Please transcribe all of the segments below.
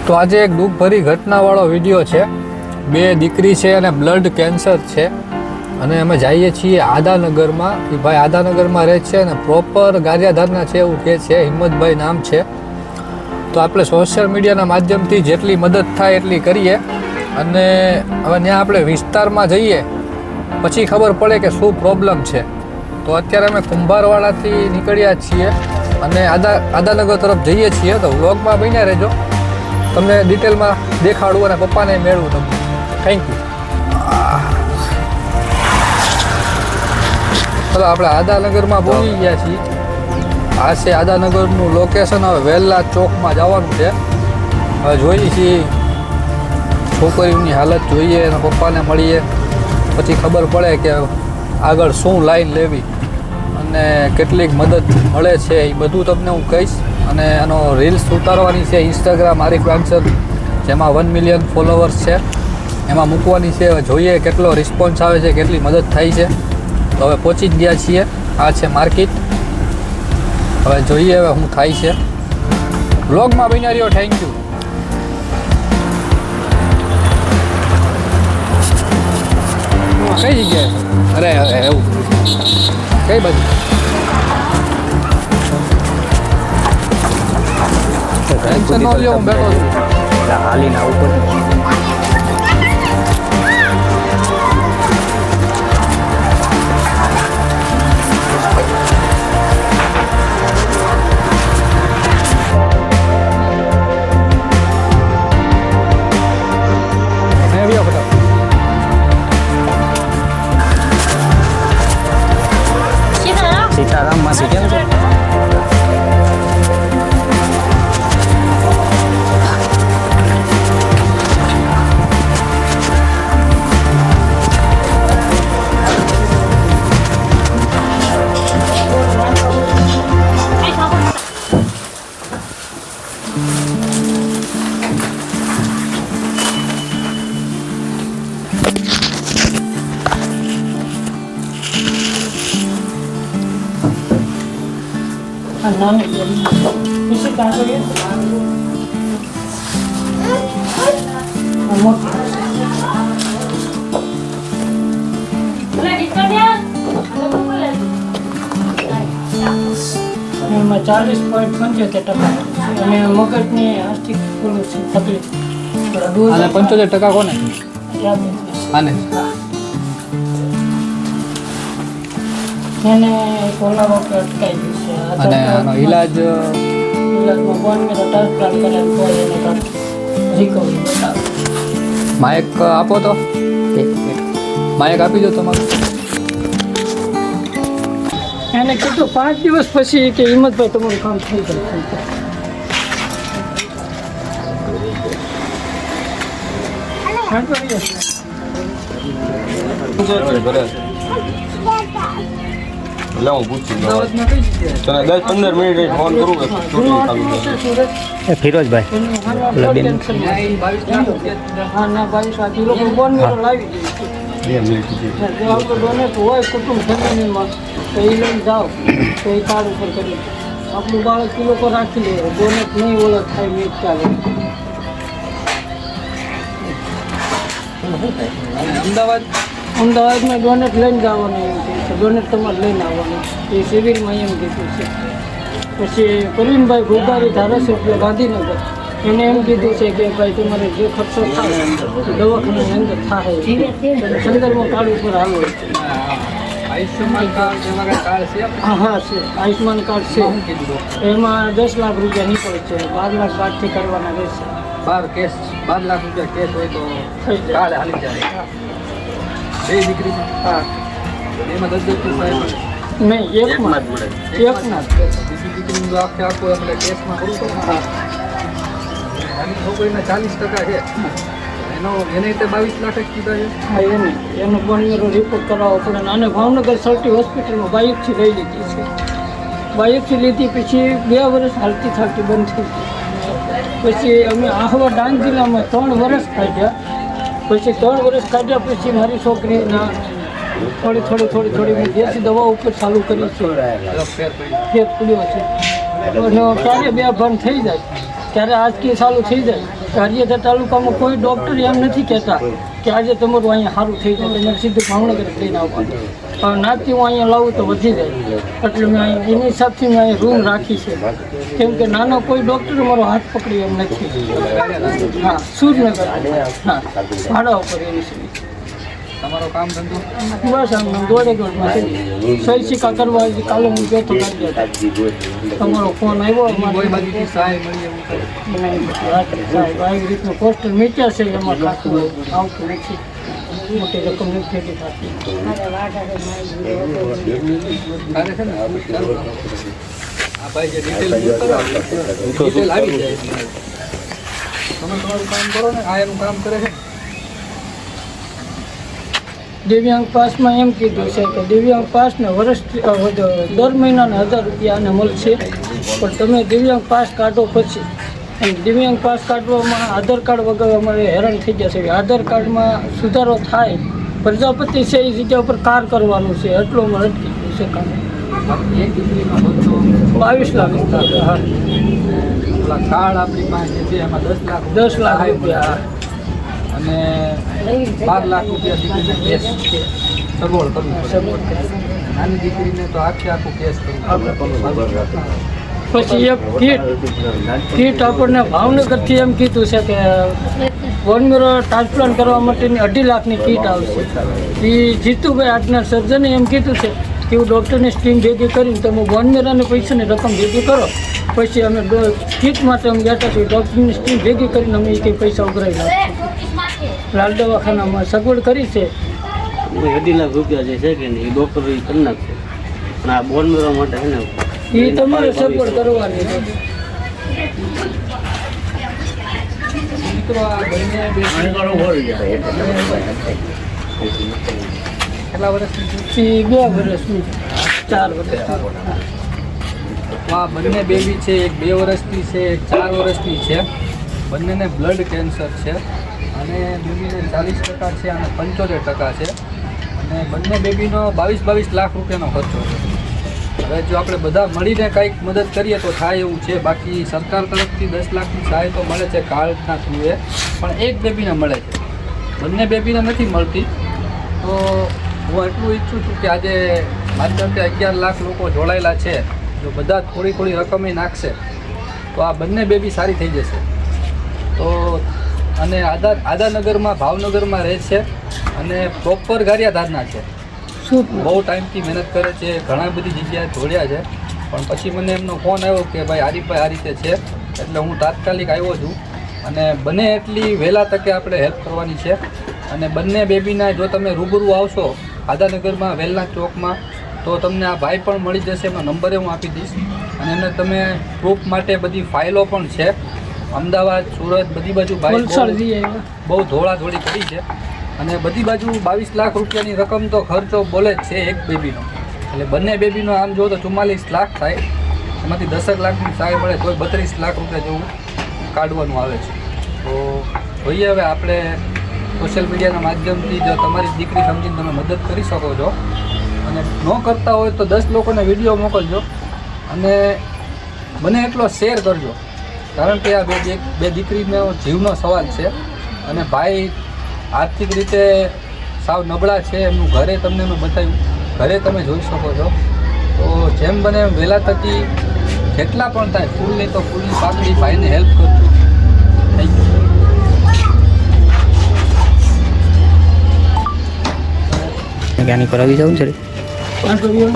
તો આજે એક દુઃખભરી ઘટનાવાળો વિડીયો છે. બે દીકરી છે અને બ્લડ કેન્સર છે અને અમે જઈએ છીએ આદાનગરમાં. એ ભાઈ આદાનગરમાં રહે છે અને પ્રોપર ગારિયાધારના છે એવું કહે છે. હિંમતભાઈ નામ છે. તો આપણે સોશિયલ મીડિયાના માધ્યમથી જેટલી મદદ થાય એટલી કરીએ અને હવે ત્યાં આપણે વિસ્તારમાં જઈએ પછી ખબર પડે કે શું પ્રોબ્લેમ છે. તો અત્યારે અમે કુંભારવાડાથી નીકળ્યા છીએ અને આદાનગર તરફ જઈએ છીએ. તો વ્લોગમાં બન્યા રહેજો, તમને ડિટેલમાં દેખાડું અને પપ્પાને મેળવું તમને. Thank you. ચલો આપણે આદાનગરમાં પહોંચી ગયા છીએ. આ છે આદાનગરનું લોકેશન. હવે વેલ્લા ચોકમાં જવાનું છે. હવે જોઈએ છીએ છોકરીઓની હાલત જોઈએ અને પપ્પાને મળીએ પછી ખબર પડે કે આગળ શું લાઈન લેવી અને કેટલીક મદદ મળે છે એ બધું તમને હું કહીશ. અને આનો રીલ્સ ઉતારવાની છે ઇન્સ્ટાગ્રામ આરિફ ગાંચર, જેમાં 1 મિલિયન ફોલોવર્સ છે, એમાં મૂકવાની છે. હવે જોઈએ કેટલો રિસ્પોન્સ આવે છે, કેટલી મદદ થાય છે. તો હવે પહોંચી જ ગયા છીએ. આ છે માર્કેટ. હવે જોઈએ હવે શું થાય છે. વ્લોગમાં બન્યા રહ્યો. Thank you. કઈ જગ્યાએ? અરે એવું કઈ બાજુ? ટેન્શન ન લ્યો, હું બેઠો છું. હાલીને આવું પડે. સીતારામ માસી કેમ છે? એમાં 40.75% અને મગજની આર્થિક તકલીફ. અને 75% કોને? આને એને કોલારો અટકાઈ ગયું છે. અને આનો ઇલાજમાં બોન મેરો ટ્રાન્સપ્લાન્ટ કરેલ તો એને રિકવરી બતાવે. માયક આપો તો, માયક આપી દો તમારું. એને કીધું 5 દિવસ પછી કે હિંમતભાઈ તમારું કામ થઈ જાય. હું પૂછી તને 10-15 મિનિટ ફોન કરું કે ફિરોજભાઈ હા ના ભાઈ સાચી લોકો બોન મેરો લાવી દે. 2 મિનિટ જો આપણો ડોનેટ હોય કુટુંબ ફેમિલીમાં તો એ લઈને જાઓ તો એ કાર્ડ ઉપર કરી આપણું બાળક એ લોકો રાખી લે. ડોનેટ નહીં ઓળખ થાય મીટ ચાલે. અમદાવાદમાં ડોનેટ લઈને જવાનું એમ કહે છે. ડોનેટ તમારે લઈને આવવાનું એ સિવિલમાં એમ કીધું છે. પછી પ્રવીણભાઈ ભૂગારી ધારાસભ્ય ગાંધીનગર એને એમ કીધું છે કે ભાઈ તમારે જે ખર્ચો થાય દવાખાનાની અંદર થાય સંદર્ભમાં કાર્ડ ઉપર હાલો. આયુષ્યમાન કાર્ડ જેમાં કઈ કાર્ડ છે? હા છે, આયુષ્યમાન કાર્ડ છે. એમાં 10 લાખ રૂપિયા નીકળે છે. 12 લાખ કાર્ડથી કરવાના રહેશે. 12 લાખ રૂપિયા કેસ હોય તો કાર્ડ હાલી જાય. બે દીકરી? હા એમાં 10 સાહેબ નહીં, એકમાં બીજી દીકરીનું તો આખે આખું આપણે કેસમાં કરવું પડે. હા નાની છોકરીના 40% છે. એને 22 લાખ જ કીધા છે. હા એનો પણ રિપોર્ટ કરાવવો પડે. અને ભાવનગર સર્ટી હોસ્પિટલમાં બાયોપ્સી લઈ લીધી છે. બાયોપ્સી લીધી પછી 2 વર્ષ હાલતી થાલતી બંધ થઈ ગઈ. પછી અમે આહવા ડાંગ જિલ્લામાં 3 વર્ષ કાઢ્યા. પછી 3 વર્ષ કાઢ્યા પછી મારી છોકરીના થોડી મેં દેશી દવા ઉપર ચાલુ કરી છે. ફેર પડ્યો છે. ક્યારે 2 બંધ થઈ જાય ત્યારે આજથી ચાલુ થઈ જાય. ગારિયાધાર તાલુકામાં કોઈ ડૉક્ટર એમ નથી કહેતા કે આજે તમારું અહીંયા સારું થઈ જાય, તમારે સીધું ભાવનગર લઈને આવવાનું. હવે નાથી હું અહીંયા લાવું તો વધી જાય, એટલે મેં અહીંયા એની હિસાબથી મેં અહીંયા રૂમ રાખી છે. કેમ કે નાનો કોઈ ડૉક્ટર મારો હાથ પકડી એમ નથી. હા, સુરનગર. હા, ભાડા ઉપર એની છે. તમારો કામ ધંધો બસ આમ દોડે દોડમાં છે. સહી સિક્કા કરવા હજી કાલે હું ગયો તો તમારો ફોન આવ્યો કોઈ અમારે. બાજુથી સહાય મળી એવું કંઈ? સાહેબ આવી રીતનું પોસ્ટર મીચ્યા છે, એમાં ખાતું આવતું નથી. મોટી રકમ નથી ભેગી થતી. તારે છે ને આ ભાઈ જે ડિટેલ ડિટેલ આવી જાય એટલે તમે તમારું કામ કરો ને, આ એનું કામ કરે છે. દિવ્યાંગ પાસમાં એમ કીધું છે કે દિવ્યાંગ પાસને વર્ષ દર મહિનાના 1000 રૂપિયા આને મળશે, પણ તમે દિવ્યાંગ પાસ કાઢો પછી. અને દિવ્યાંગ પાસ કાઢવામાં આધાર કાર્ડ વગર અમારે હેરાન થઈ જશે. આધાર કાર્ડમાં સુધારો થાય, પ્રજાપતિ છે એ જગ્યા ઉપર કાર કરવાનું છે, એટલું અમારે અટકી ગયું છે કામ. બાકી એક દીકરીનો ખર્ચો 22 લાખ. હા, ઓલા કાર્ડ આપણી પાસે જે છે એમાં 10 લાખ 10 લાખ રૂપિયા. અને 12 લાખ રૂપિયા દીકરીને કેસ સગવડ કરવું પડે. નાની દીકરીને તો આખું કેસ કરવું પડે. પછી એક કીટ આપણને ભાવનગરથી એમ કીધું છે કે બોન મેરો ટ્રાન્સપ્લાન્ટ કરવા માટેની 2.5 લાખની કીટ આવશે. એ જીતુભાઈ આજના સર્જને એમ કીધું છે કે હું ડૉક્ટરની સ્કીમ ભેગી કરીને તમે બોન મેરાની પૈસાની રકમ ભેગી કરો, પછી અમે કીટ માટે અમે બેઠા છીએ. ડૉક્ટરની સ્કીમ ભેગી કરીને અમે કંઈ પૈસા ઉઘરાવી નાખીશું. લાલ દવાખાનામાં સગવડ કરી છે. 2.5 લાખ રૂપિયા જે છે કે નહીં એ ડૉક્ટર કરી નાખશે, પણ આ બોન મેળવવા માટે છે ને એ તમારે સગવડ કરવાની છે. મિત્રો આ બંને કેટલા વર્ષની છે? એ 2 વર્ષની 4 વર્ષની. આ બંને બેબી છે, એક 2 વર્ષની છે, એક 4 વર્ષની છે. બંનેને બ્લડ કેન્સર છે અને બેબીને 40% છે અને 75% છે. અને બંને બેબીનો 22 લાખ રૂપિયાનો ખર્ચો છે. હવે જો આપણે બધા મળીને કંઈક મદદ કરીએ તો થાય એવું છે. બાકી સરકાર તરફથી 10 લાખની સહાય તો મળે છે કાર્ડના થ્રુએ, પણ એક બેબીને મળે છે, બંને બેબીને નથી મળતી. તો હું એટલું ઈચ્છું છું કે આજે માત્ર 11 લાખ લોકો જોડાયેલા છે, જો બધા થોડી થોડી રકમ નાખશે તો આ બંને બેબી સારી થઈ જશે. તો અને આદાનગરમાં ભાવનગરમાં રહે છે અને પ્રોપર ગારિયાધારના છે. શું બહુ ટાઈમથી મહેનત કરે છે, ઘણા બધી જગ્યાએ જોડ્યા છે, પણ પછી મને એમનો ફોન આવ્યો કે ભાઈ આરીફભાઈ આ રીતે છે, એટલે હું તાત્કાલિક આવ્યો છું. અને બને એટલી વહેલા તકે આપણે હેલ્પ કરવાની છે. અને બંને બેબીના જો તમે રૂબરૂ આવશો આદાનગરમાં વેલના ચોકમાં તો તમને આ ભાઈ પણ મળી જશે. એમનો નંબરે હું આપી દઈશ. અને એમને તમે પ્રૂફ માટે બધી ફાઇલો પણ છે. અમદાવાદ, સુરત બધી બાજુ વલસાડ ભાઈ જઈએ. બહુ ધોળાધોળી કરી છે. અને બધી બાજુ 22 લાખ રૂપિયાની રકમ તો ખર્ચો બોલે જ છે એક બેબીનો. એટલે બંને બેબીનો આમ જો તો 44 લાખ થાય, એમાંથી 10 લાખની સહાય મળે તો 32 લાખ રૂપિયા જેવું કાઢવાનું આવે છે. તો જોઈએ હવે આપણે સોશિયલ મીડિયાના માધ્યમથી જો તમારી દીકરી સમજીને તમે મદદ કરી શકો છો. અને ન કરતા હોય તો 10 લોકોને વિડીયો મોકલજો અને બને એટલો શેર કરજો. કારણ કે આ બે દીકરીનો જીવનો સવાલ છે. અને ભાઈ આર્થિક રીતે સાવ નબળા છે, એમનું ઘરે તમને મેં બતાવ્યું, ઘરે તમે જોઈ શકો છો. તો જેમ બને એમ વહેલા તકી જેટલા પણ થાય ફૂલની તો ફૂલની પાકડી ભાઈને હેલ્પ કરજો. Thank you. આની પર આવી જવું છે. વાંધો નહીં.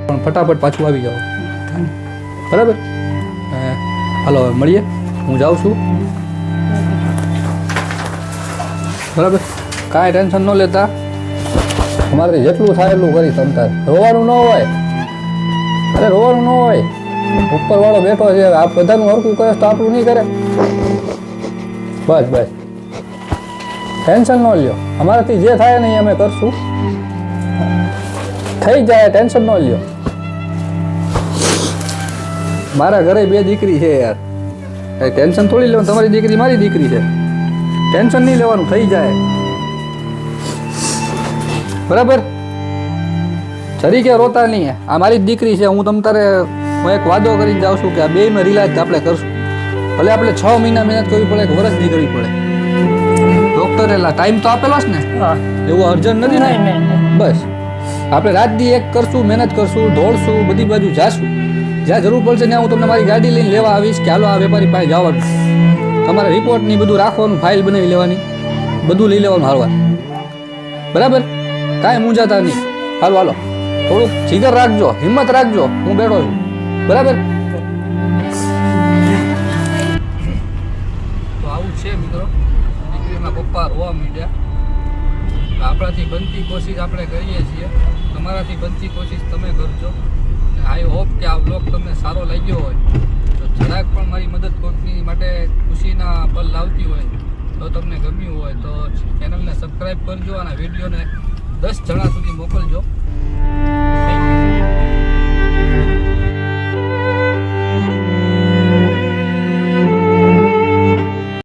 પણ ફટાફટ પાછું આવી જાઓ, બરાબર. હાલો હવે મળીએ, હું જાઉં છું. બરાબર, કાંઈ ટેન્શન ન લેતા, અમારે જેટલું થાય એટલું કરી તમતાર. રોવાનું ન હોય, અરે રોવાનું ન હોય, ઉપરવાળો બેઠો છે, આ બધાનું હરકું કરે તો આપણું નહીં કરે. બસ બસ, ટેન્શન ન લ્યો, અમારાથી જે થાય ને એ અમે કરશું, થઈ જાય, ટેન્શન ન લ્યો. મારા ઘરે 2 દીકરી છે યાર, કઈ ટેન્શન થોડી લેવાનું, તમારી દીકરી મારી દીકરી છે, ટેન્શન નહીં લેવાનું, થઈ જાય. બરાબર, જરીકે રોતા નહીં, આ મારી જ દીકરી છે. હું તમ તારે હું એક વાદો કરીને જાઉં છું કે આ બેયમાં રિલાજ આપણે કરશું. ભલે આપણે 6 મહિના મહેનત કરવી પડે, 1 વર્ષ નહીં કરવી પડે. ડૉક્ટરે ટાઈમ તો આપેલો છે ને, હા એવું અર્જન્ટ નથી ને. નહીં. બસ આપણે રાત દી એક કરશું, મહેનત કરશું, દોડશું, બધી બાજુ જાશું. જ્યાં જરૂર પડશે ત્યાં હું તમને મારી ગાડી લઈને લેવા આવીશ કે હાલો આ વેપારી પાસે જવાનું. તમારે રિપોર્ટની બધું રાખવાનું, ફાઇલ બનાવી લેવાની, બધું લઈ લેવાનું હારવાર. બરાબર, કાંઈ મૂંઝાતા નહીં. હાલો હાલો, થોડુંક જીગર રાખજો, હિંમત રાખજો, હું બેઠો છું. બરાબર, તો આવું છે મિત્રો, દીકરીના પપ્પા રોવા માંડ્યા. આપણાથી બનતી કોશિશ આપણે કરીએ છીએ, તમારાથી બનતી કોશિશ તમે કરજો. આઈ હોપ કે આ બ્લોગ તમને સારો લાગ્યો હોય તો જરાક પણ મારી મદદ કોઈકની માટે ખુશીના પલ લાવતી હોય તો તમને ગમ્યું હોય તો ચેનલને સબસ્ક્રાઈબ કરજો અને વિડીયોને 10 જણા સુધી મોકલજો.